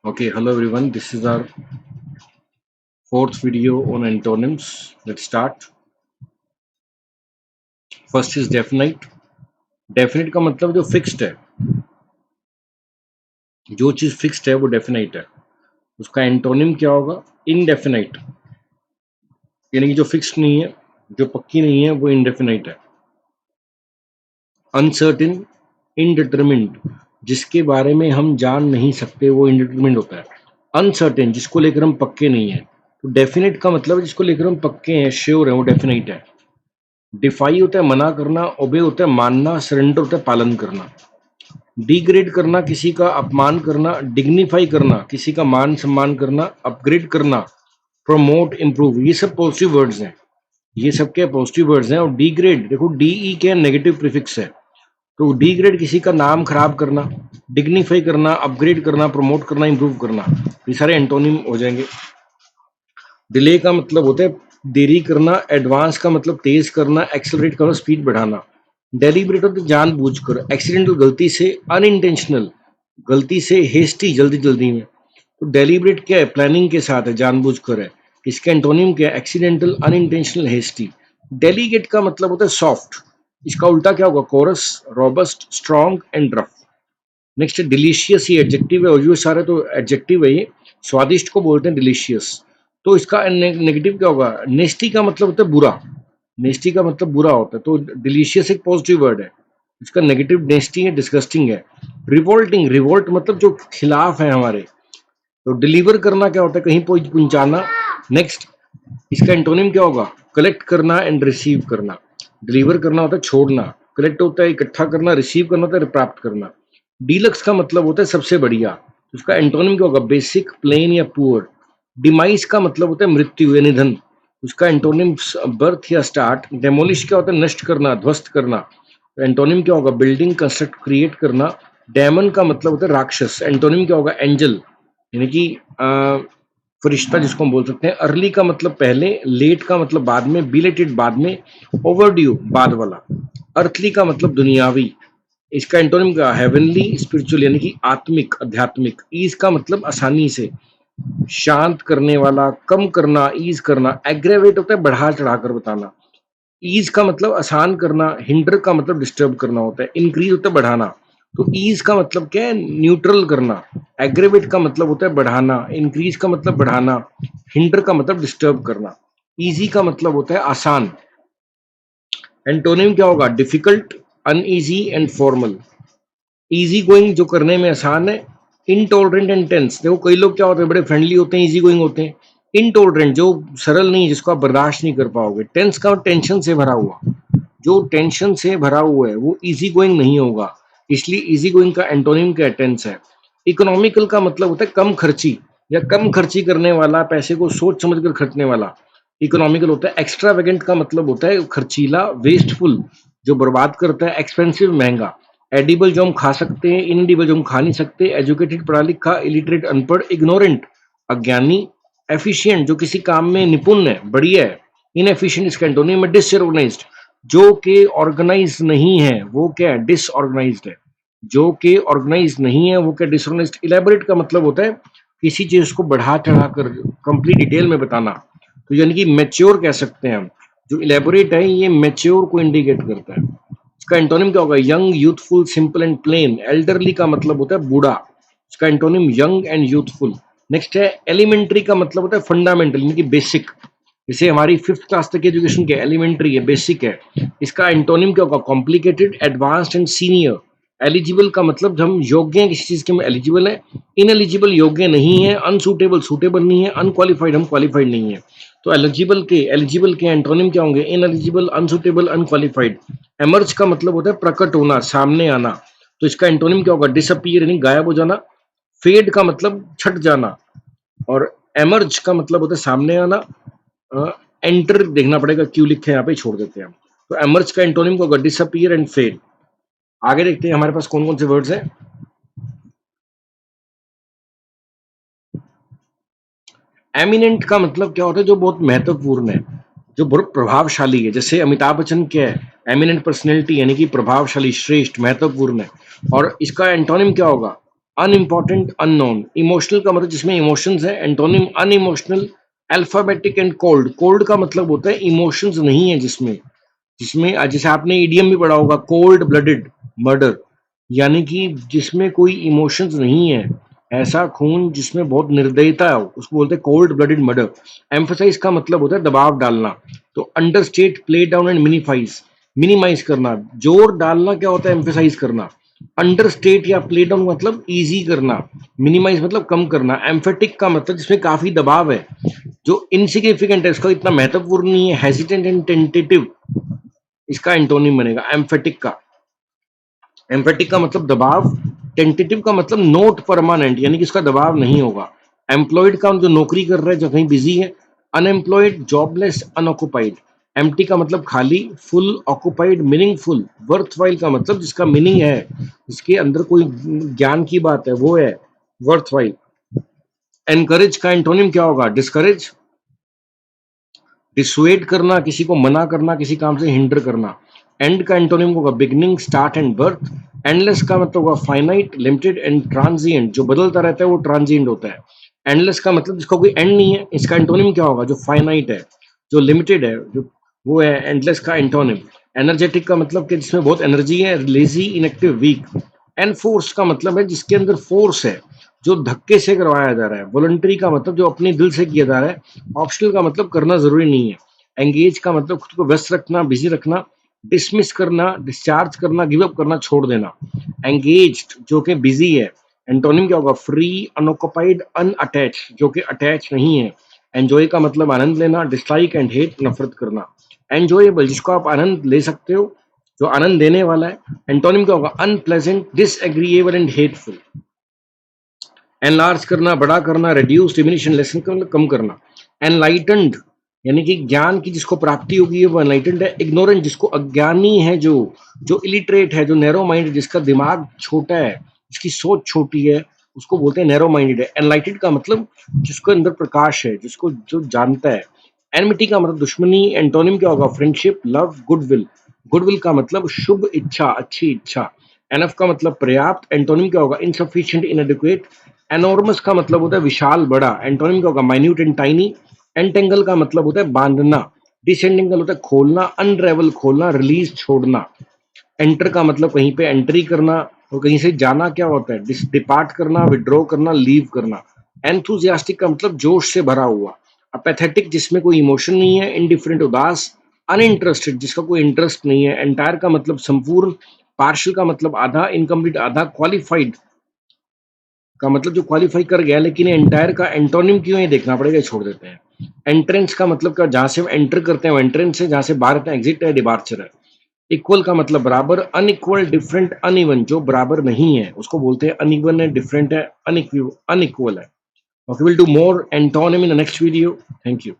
Okay, hello everyone. This is our fourth video on antonyms. Let's start. First is definite. Definite का मतलब जो fixed है, जो चीज फिक्स्ड है वो डेफिनाइट है. उसका एंटोनिम क्या होगा? इनडेफिनाइट. यानी कि जो फिक्स्ड नहीं है, जो पक्की नहीं है, वो इनडेफिनाइट है. अनसर्टेन, इनडिटरमिन्ड, जिसके बारे में हम जान नहीं सकते वो इनडिटरमिन्ड होता है. अनसर्टेन, जिसको लेकर हम पक्के नहीं है. तो डेफिनेट का मतलब जिसको लेकर हम पक्के हैं, श्योर है, वो डेफिनाइट है. डिफाई होता है मना करना, ओबे होता है मानना, सरेंडर होता है पालन करना. डिग्रेड करना, किसी का अपमान करना. डिग्निफाई करना, किसी का मान सम्मान करना. अपग्रेड करना, प्रमोट, इंप्रूव. ये सब पॉजिटिव वर्ड्स हैं. ये सब क्या पॉजिटिव वर्ड्स हैं. और डिग्रेड देखो, डीई क्या नेगेटिव प्रीफिक्स है. तो डिग्रेड किसी का नाम खराब करना, डिग्निफाई करना, अपग्रेड करना, प्रमोट करना, इंप्रूव करना. ये सारे एंटोनिम हो जाएंगे. डिले का मतलब होता है देरी करना. एडवांस का मतलब तेज करना. एक्सेलरेट करना, स्पीड बढ़ाना. डेलिब्रेट होता है जानबूझकर. एक्सीडेंटल, गलती से. अनइंटेंशनल, गलती से. हेस्टी, जल्दी जल्दी में. तो डेलिब्रेट क्या है? प्लानिंग के साथ है, जानबूझकर है. इसका एंटोनिम क्या है? Accidental, unintentional, hasty. डेलीगेट का मतलब होता है सॉफ्ट. इसका उल्टा क्या होगा? Coarse, robust, strong and rough. Next है डिलीशियस. ये एडजेक्टिव है और ये सारे तो एडजेक्टिव है. ये स्वादिष्ट को बोलते हैं डिलीशियस. तो इसका नेगेटिव क्या होगा? नेस्टी का मतलब होता है बुरा. नेस्टी का मतलब बुरा होता है. तो डिलीशियस एक पॉजिटिव वर्ड है. इसका नेगेटिव नेस्टी है, डिस्गस्टिंग है. रिवोल्टिंग, रिवोल्ट मतलब जो खिलाफ है हमारे. तो डिलीवर करना क्या होता है? कहीं पहुंचाना. नेक्स्ट, इसका एंटोनिम क्या होगा? कलेक्ट करना एंड रिसीव करना. डिलीवर करना होता है छोड़ना. कलेक्ट होता है इकट्ठा करना. रिसीव करना होता है प्राप्त करना. डीलक्स का मतलब होता है सबसे बढ़िया. तो उसका एंटोनिम क्या होगा? बेसिक, प्लेन या पुअर. डिमाइस का मतलब होता है मृत्यु या निधन. उसका एंटोनिम बर्थ या स्टार्ट. डेमोलिश क्या होता है? नष्ट करना, ध्वस्त करना. एंटोनिम क्या होगा? बिल्डिंग, कंस्ट्रक्ट, क्रिएट करना. डेमन का मतलब होता है राक्षस. एंटोनिम क्या होगा? एंजल, यानी कि फरिश्ता जिसको हम बोल सकते हैं. अर्ली का मतलब पहले. लेट का मतलब बाद में. बिलेटेड बाद में. ओवरड्यू बाद वाला. अर्थली का मतलब दुनियावी. इसका एंटोनिम क्या? हेवनली, स्पिरिचुअल, यानी कि आत्मिक, आध्यात्मिक. ईज का मतलब आसानी से. शांत करने वाला, कम करना, ईज करना. एग्रेवेट होता है बढ़ा चढ़ाकर बताना. ईज का मतलब आसान करना. हिंडर का मतलब डिस्टर्ब करना होता है. इंक्रीज होता है बढ़ाना. तो ईज का मतलब क्या है? न्यूट्रल करना. एग्रेवेट का मतलब होता है बढ़ाना. इंक्रीज का मतलब बढ़ाना. हिंडर का मतलब डिस्टर्ब करना. इजी का मतलब होता है आसान. एंटोनिम क्या होगा? Difficult, uneasy and formal. Easy going, जो करने में आसान है. Intolerant and tense. देखो कई लोग क्या होते हैं, बड़े फ्रेंडली होते हैं, इजी गोइंग होते हैं. इनटॉलरेंट, जो सरल नहीं, जिसको आप बर्दाश्त नहीं कर पाओगे. टेंस का टेंशन से भरा हुआ. जो टेंशन से भरा हुआ है वो इजी गोइंग नहीं होगा. इसलिए इजी गोइंग का एंटोनिम क्या? टेंस है. इकोनॉमिकल का मतलब होता है कम खर्ची या कम खर्ची करने वाला, पैसे को सोच समझ कर खर्चने वाला. इकोनॉमिकल होता है. एक्स्ट्रावेगेंट का मतलब होता है खर्चीला. वेस्टफुल, जो बर्बाद करता है. एक्सपेंसिव, महंगा. एडिबल, जो हम खा सकते हैं. इनएडिबल, जो हम खा नहीं सकते. एजुकेटेड, पढ़ा लिखा. इलिटरेट, अनपढ़. इग्नोरेंट, अज्ञानी. एफिशिएंट, जो किसी काम में निपुण है, बढ़िया है. इनएफिशिएंट इसका एंटोनिम है. डिसऑर्गेनाइज्ड, जो कि ऑर्गेनाइज नहीं है, वो क्या है? डिसऑर्गेनाइज्ड है. जो कि ऑर्गेनाइज नहीं है वो क्या? डिसऑर्गेनाइज्ड. इलेबोरेट का मतलब होता है किसी चीज को बढ़ा चढ़ा कर कंप्लीट डिटेल में बताना. तो यानी कि मैच्योर कह सकते हैं हम. जो इलेबोरेट है ये मैच्योर को इंडिकेट करता है. इसका एंटोनिम क्या होगा? Young, youthful, simple and plain. Elderly का मतलब होता है बूढ़ा. इसका antonym young and youthful. Next है एलिमेंट्री का मतलब होता है फंडामेंटल, यानी कि बेसिक. जैसे हमारी 5th क्लास तक की एजुकेशन क्या? एलिमेंट्री है, बेसिक है. इसका एंटोनिम क्या होगा? Complicated, advanced and senior. Eligible का मतलब जब हम योग्य हैं किसी चीज के, हम एलिजिबल है. इनएलिजिबल, योग्य नहीं है. अनसूटेबल, सूटेबल नहीं है. अनक्वालिफाइड, हम क्वालिफाइड नहीं है. तो एलिजिबल के एंटोनिम क्या होंगे? Ineligible, unsuitable, unqualified. एमर्ज का मतलब होता है प्रकट होना, सामने आना. तो इसका एंटोनिम क्या होगा? डिसअपीयर, यानी गायब हो जाना. फेड का मतलब छट जाना. और एमर्ज का मतलब होता है सामने आना. एंटर देखना पड़ेगा, क्यों लिखे यहाँ पे, छोड़ देते हैं हम. तो एमर्ज का एंटोनिम को डिसअपीयर एंड फेल. आगे देखते हैं हमारे पास कौन कौन से वर्ड्स हैं. एमिनेंट का मतलब क्या होता है? जो बहुत महत्वपूर्ण है, जो बहुत प्रभावशाली है. जैसे अमिताभ बच्चन क्या है? एमिनेंट पर्सनैलिटी, यानी कि प्रभावशाली, श्रेष्ठ, महत्वपूर्ण है. और इसका एंटोनिम क्या होगा? Unimportant, unknown. इमोशनल का मतलब जिसमें इमोशंस है, antonym unemotional, alphabetic and cold. Cold का मतलब होता है इमोशंस नहीं है जिसमें, जैसे आपने ईडीएम भी पढ़ा होगा, कोल्ड ब्लडेड मर्डर, यानी कि जिसमें कोई इमोशंस नहीं है, ऐसा खून जिसमें बहुत निर्दयता हो, उसको बोलते हैं कोल्ड ब्लडेड मर्डर। एम्फोसाइज का मतलब होता है दबाव डालना। तो understate, play down and minifies, minimise करना। जोर डालना क्या होता है? एम्फोसाइज करना। अंडरस्टेट या प्ले डाउन मतलब इजी करना, मिनिमाइज मतलब कम करना। एम्फेटिक का मतलब जिसमें काफी दबाव है, जो इनसिग्निफिकेंट है, इसका इतना महत्वपूर्ण नहीं है, हेजिटेंट एंड टेंटेटिव, इसका एंटोनिम बनेगा एम्फेटिक का। एम्फेटिक का मतलब दबाव, टेंटेटिव का मतलब नोट परमानेंट, यानी कि इसका दबाव नहीं होगा। एम्प्लॉयड का जो नौकरी कर रहा है, जो कहीं बिजी है। Unemployed, jobless, unoccupied. एम्प्टी का मतलब खाली, फुल, ऑक्युपाइड मीनिंगफुल, वर्थवाइल का मतलब जिसका मीनिंग है, जिसके अंदर कोई ज्ञान की बात है, वो है वर्थवाइल। एनकरेज का एंटोनिम क्या होगा? डिस्करेज, डिसुएड करना, किसी को मना करना, किसी काम से हिंडर करना। एंड का एंटोनिम होगा beginning, start and birth. Endless का मतलब होगा फाइनाइट, लिमिटेड एंड ट्रांजिएंट, जो बदलता रहता है वो ट्रांजिएंट होता है। एंडलेस का मतलब जिसका कोई एंड नहीं है, इसका एंटोनिम क्या होगा? जो फाइनाइट है, जो लिमिटेड है, जो वो है एंडलेस का एंटोनिम। एनर्जेटिक का मतलब कि जिसमें बहुत एनर्जी है, लेजी, इनएक्टिव, वीक। एनफोर्स का मतलब है जिसके अंदर फोर्स है, जो धक्के से करवाया जा रहा है। वॉलंटरी का मतलब जो अपने दिल से किया जा रहा है। ऑप्शनल का मतलब करना जरूरी नहीं है। एंगेज का मतलब खुद को व्यस्त रखना, बिजी रखना। डिसमिस करना, डिस्चार्ज करना, गिव अप करना, छोड़ देना। एंगेज्ड जो कि बिजी है, एंटोनिम क्या होगा? फ्री, अनऑक्युपाइड, अनअटैच, जो कि अटैच नहीं है। एंजॉय का मतलब आनंद लेना, डिसलाइक एंड हेट, नफरत करना। एंजॉयबल जिसको आप आनंद ले सकते हो, जो आनंद देने वाला है। एंटोनिम क्या होगा? Unpleasant, disagreeable and hateful. Enlarge करना, बड़ा करना, रिड्यूस, डिमिनिशन, लेसन का मतलब कम करना। एनलाइटनड यानी कि ज्ञान की जिसको प्राप्ति होगी है वो एनलाइटनड है। इग्नोरेंट जिसको अज्ञानी है, जो जो इलिटरेट है, जो नैरो माइंड, जिसका दिमाग छोटा है, जिसकी सोच छोटी है, उसको बोलते हैं नैरो माइंडेड है। एनलाइटेड का मतलब जिसको अंदर प्रकाश है, जिसको जो जानता है। एनमिटी का मतलब दुश्मनी। एंटोनिम क्या होगा? Friendship, love, goodwill. गुडविल का मतलब शुभ इच्छा, अच्छी इच्छा। एनफ का मतलब पर्याप्त। एंटोनिम क्या होगा? इनसफिशिएंट, इनएडिक्वेट। एनॉर्मस का मतलब होता है विशाल, बड़ा। एंटोनिम क्या होगा? Minute and tiny. एंटेंगल का मतलब होता है बांधना। डिसेंडिंगल होता है खोलना, अनरेवल खोलना, रिलीज छोड़ना। एंटर का मतलब कहीं पे एंट्री करना, और कहीं से जाना क्या होता है? डिपार्ट करना, विड्रॉ करना, लीव करना। एंथुजियास्टिक का मतलब जोश से भरा हुआ। अपेथेटिक जिसमें कोई इमोशन नहीं है। इनडिफरेंट, उदास। अनइंटरेस्टेड जिसका कोई इंटरेस्ट नहीं है। एंटायर का मतलब संपूर्ण। पार्शियल का मतलब आधा, इनकम्प्लीट आधा। क्वालिफाइड का मतलब जो क्वालिफाई कर गया, लेकिन एंटायर का एंटोनिम क्यों है देखना पड़ेगा, छोड़ देते हैं। एंट्रेंस का मतलब क्या? जहां से हम एंटर करते हैं वो एंट्रेंस है, जहां से बाहर आते हैं एग्जिट है, डिपार्चर है। इक्वल का मतलब बराबर। अनइक्वल, डिफरेंट, अनइवन, जो बराबर नहीं है उसको बोलते हैं अनइवन है, डिफरेंट है, अनइक्वल है। Okay, we'll do more antonym in the next video. Thank you.